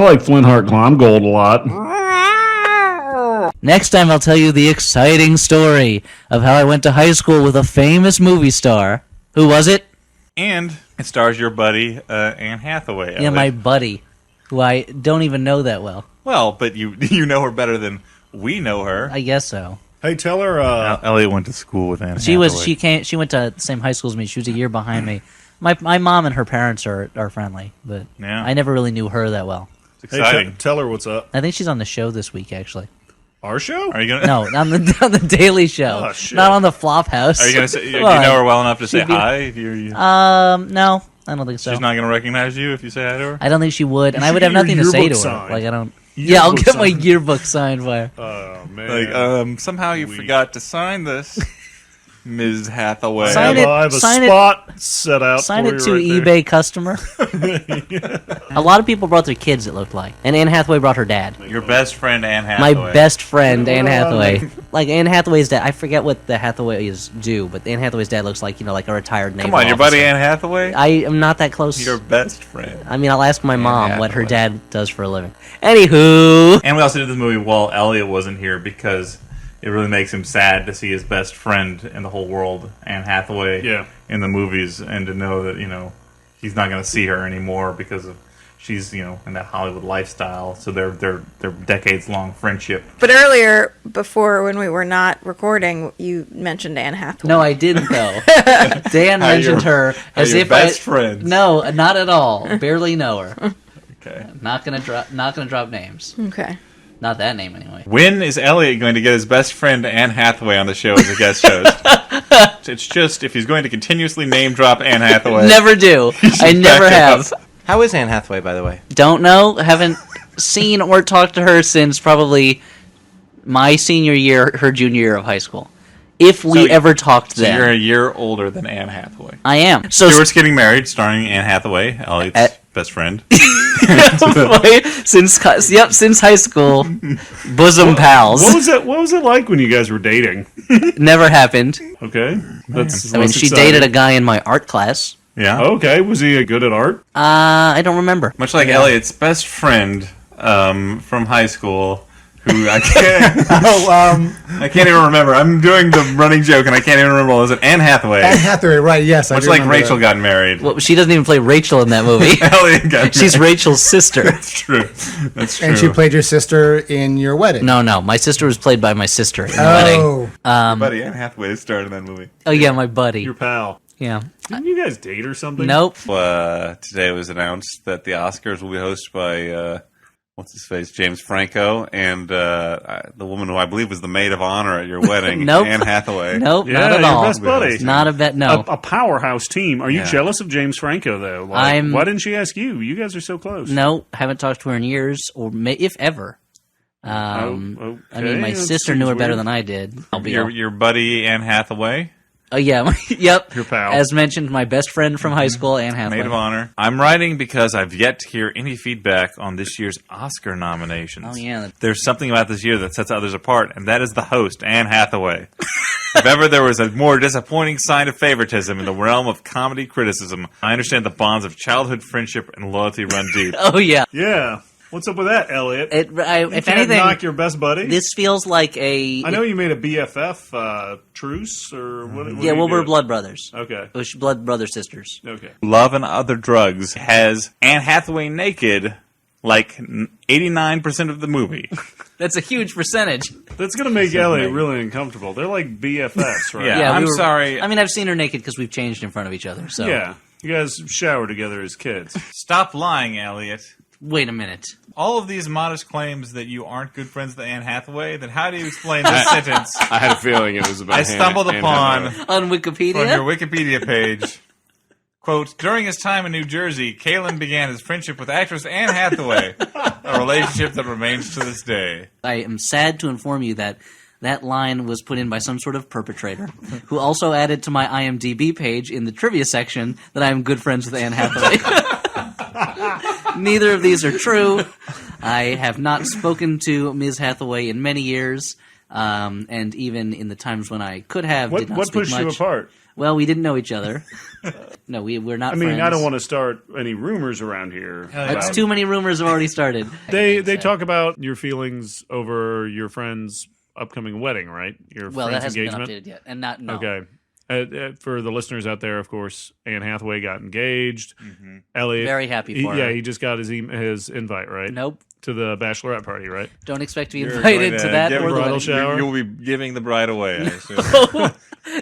like Flint-Heart Climb Gold a lot. Next time I'll tell you the exciting story of how I went to high school with a famous movie star. Who was it? And it stars your buddy, Anne Hathaway. Yeah, my buddy, who I don't even know that well. Well, but you know her better than we know her. I guess so. Hey, tell her... Elliot went to school with Anne Hathaway. She went to the same high school as me. She was a year behind me. My mom and her parents are friendly, but Yeah. I never really knew her that well. It's exciting. Hey, tell her what's up. I think she's on the show this week, actually. Our show? Are you gonna? No, on the Daily Show. Oh, shit. Not on the Flophouse. Are you gonna say? Do you Well, know her well enough to say she'd be- hi? If you're, No, I don't think so. she's not gonna recognize you if you say hi to her. I don't think she would, and You I would should have get your nothing to say to yearbook her. signed. Like I don't. Yearbook Yeah, I'll get my signed. yearbook signed by her. Oh, man. Like, somehow you forgot to sign this, Ms. Hathaway. Sign it- I have a sign it- spot set out Sign for it you to right there. eBay customer. A lot of people brought their kids, it looked like. And Anne Hathaway brought her dad. Your best friend, Anne My Hathaway. best friend, Anne Hathaway. Like, Anne Hathaway's dad. I forget what the Hathaways do, but Anne Hathaway's dad looks like, like a retired naval Come on, your buddy officer. Anne Hathaway. I am not that close. Your best friend. I mean, I'll ask my mom what her Hathaway. dad does for a living. Anywho. And we also did this movie while Elliot wasn't here because it really makes him sad to see his best friend in the whole world, Anne Hathaway, in the movies, and to know that he's not going to see her anymore because of she's in that Hollywood lifestyle. So their decades long friendship. But earlier, before when we were not recording, you mentioned Anne Hathaway. No, I didn't though. Dan mentioned her as your if best friends. No, not at all. Barely know her. Okay. Not gonna drop names. Okay. Not that name anyway. When is Elliot going to get his best friend Anne Hathaway on the show as a guest host? It's just if he's going to continuously name drop Anne Hathaway. Never do. I never have. How is Anne Hathaway, by the way? Don't know. Haven't seen or talked to her since probably my senior year, her junior year of high school. If we ever talked So then. you're a year older than Anne Hathaway. I am. So Stuart's Getting Married, starring Anne Hathaway, Elliot's best friend. since high school, bosom pals. What was it like when you guys were dating? Never happened. Okay. That's I mean, she dated a guy in my art class. Yeah. Okay. Was he good at art? I don't remember. Much like Elliot's best friend from high school, who I can't. I can't even remember. I'm doing the running joke, and I can't even remember. Was it Anne Hathaway? Anne Hathaway, right? Yes, I Much do like remember Rachel that. got married. Well, she doesn't even play Rachel in that movie. Elliot got She's married. Rachel's sister. That's true. That's true. And she played your sister in your wedding. No, my sister was played by my sister in the wedding. Oh, Buddy, Anne Hathaway starred in that movie. Oh yeah, my buddy. Your pal. Yeah. Didn't you guys date or something? Nope. Today it was announced that the Oscars will be hosted by what's his face, James Franco, and the woman who I believe was the maid of honor at your wedding, Nope. Anne Hathaway. Nope, Yeah, not at your all. best buddy. Not a bet. No. A powerhouse team. Are you Yeah. jealous of James Franco though? Like, why didn't she ask you? You guys are so close. No, haven't talked to her in years, or if ever. I mean, my that sister knew seems her better weird. than I did. Your buddy Anne Hathaway, Oh yeah, yep. Your pal. As mentioned, my best friend from high school, Anne Hathaway. maid of honor. I'm writing because I've yet to hear any feedback on this year's Oscar nominations. Oh yeah. There's something about this year that sets others apart, and that is the host, Anne Hathaway. If ever there was a more disappointing sign of favoritism in the realm of comedy criticism, I understand the bonds of childhood friendship and loyalty run deep. Oh yeah. Yeah. What's up with that, Elliot? If Can't anything, knock your best buddy. this feels like a. I know you made a BFF truce or what? Yeah, well, we're blood brothers. Okay. We're blood brother sisters. Okay. Love and Other Drugs has Anne Hathaway naked like 89% of the movie. That's a huge percentage. That's gonna make Elliot really uncomfortable. They're like BFFs, right? Yeah. I'm sorry. I mean, I've seen her naked because we've changed in front of each other. So Yeah. You guys shower together as kids. Stop lying, Elliot. wait a minute. All of these modest claims that you aren't good friends with Anne Hathaway, then how do you explain this sentence? I had a feeling it was about I stumbled Anne upon Hathaway. On Wikipedia. from your Wikipedia page. Quote, during his time in New Jersey, Kalen began his friendship with actress Anne Hathaway, a relationship that remains to this day. I am sad to inform you that that line was put in by some sort of perpetrator, who also added to my IMDb page in the trivia section that I am good friends with Anne Hathaway. Neither of these are true. I have not spoken to Ms. Hathaway in many years. And even in the times when I could have, did not What speak pushed much. you apart? Well, we didn't know each other. No, we're not I mean, friends. I don't want to start any rumors around here. It's too many rumors have already started. They talk about your feelings over your friend's upcoming wedding, right? Your Well, that friend's hasn't engagement. been updated yet, and not no. Okay. For the listeners out there, of course, Anne Hathaway got engaged. Elliot, Very happy for her. Yeah, he just got his invite, right? Nope. To the bachelorette party, right? Don't expect to be You're invited going to that give or the bridal wedding. shower. You'll be giving the bride away, I assume.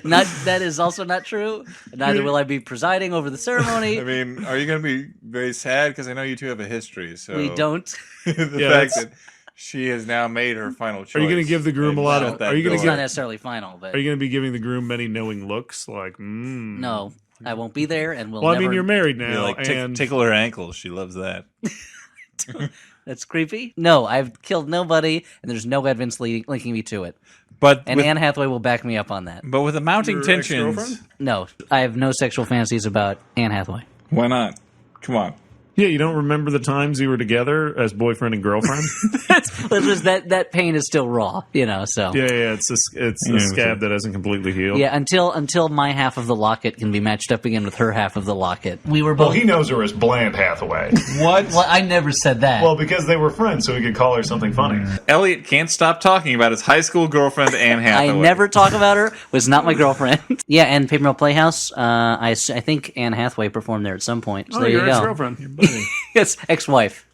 Not that is also not true. Neither will I be presiding over the ceremony. I mean, are you going to be very sad? Because I know you two have a history. So We don't. the Yeah, fact that's- that she has now made her final choice. Are you going to give the groom a lot of? Are you going It's to not give? necessarily final, but Are you going to be giving the groom many knowing looks? Like, no, I won't be there, and we'll. Well, I never... mean, you're married Be now, like, and tickle her ankles. She loves that. That's creepy. No, I've killed nobody, and there's no evidence linking me to it. But And Anne Hathaway will back me up on that. but with the mounting your tensions, ex-girlfriend? No, I have no sexual fantasies about Anne Hathaway. Why not? Come on. yeah, you don't remember the times you were together as boyfriend and girlfriend? that pain is still raw, So yeah, it's a scab that hasn't completely healed. yeah, until my half of the locket can be matched up again with her half of the locket. We were both. knows her as Bland Hathaway. What? Well, I never said that. because they were friends, so he could call her something funny. Elliot can't stop talking about his high school girlfriend Anne I Hathaway. never talk about her. Was not my girlfriend. Yeah, and Paper Mill Playhouse. I think Anne Hathaway performed there at some point. So there you your go. ex-girlfriend. Yes, ex-wife.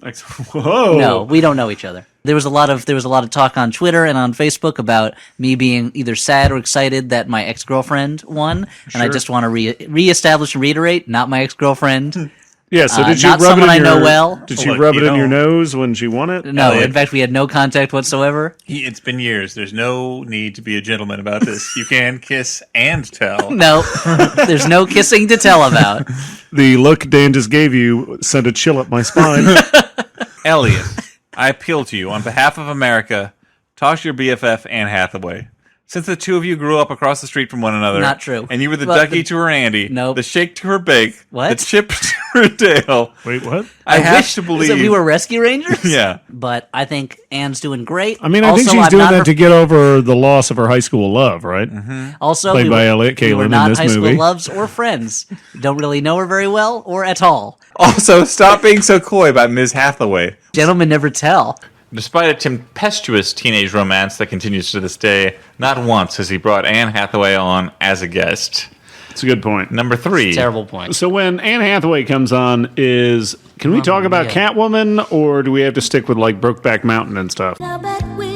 Whoa. No, we don't know each other. There was a lot of talk on Twitter and on Facebook about me being either sad or excited that my ex-girlfriend won, and I just want to reestablish and reiterate, not my ex-girlfriend. Yeah, so did you not rub it someone in I know your, well. Did you Look, rub you it in your don't- nose when she won it? No, Elliot. in fact, we had no contact whatsoever. It's been years. There's no need to be a gentleman about this. You can kiss and tell. No, there's no kissing to tell about. The look Dan just gave you sent a chill up my spine. Elliot, I appeal to you on behalf of America. Talk to your BFF Anne Hathaway. Since the two of you grew up across the street from one another, Not true. and you were the Well, ducky to her Andy, Nope. the shake to her bake, What? the chip to her Dale. Wait, what? I have wish to believe that we were rescue rangers. Yeah. But I think Anne's doing great. I mean, I also, think she's I'm doing not that her- to get over the loss of her high school love, right? Also, played we by were, Elliot we were Kalin in not this high school movie. loves or friends. Don't really know her very well or at all. Also, stop being so coy about Ms. Hathaway. Gentlemen never tell. Despite a tempestuous teenage romance that continues to this day, not once has he brought Anne Hathaway on as a guest. It's a good point. Number 3. Terrible point. So when Anne Hathaway comes on, can we talk about yeah. Catwoman, or do we have to stick with like Brokeback Mountain and stuff? Now bet we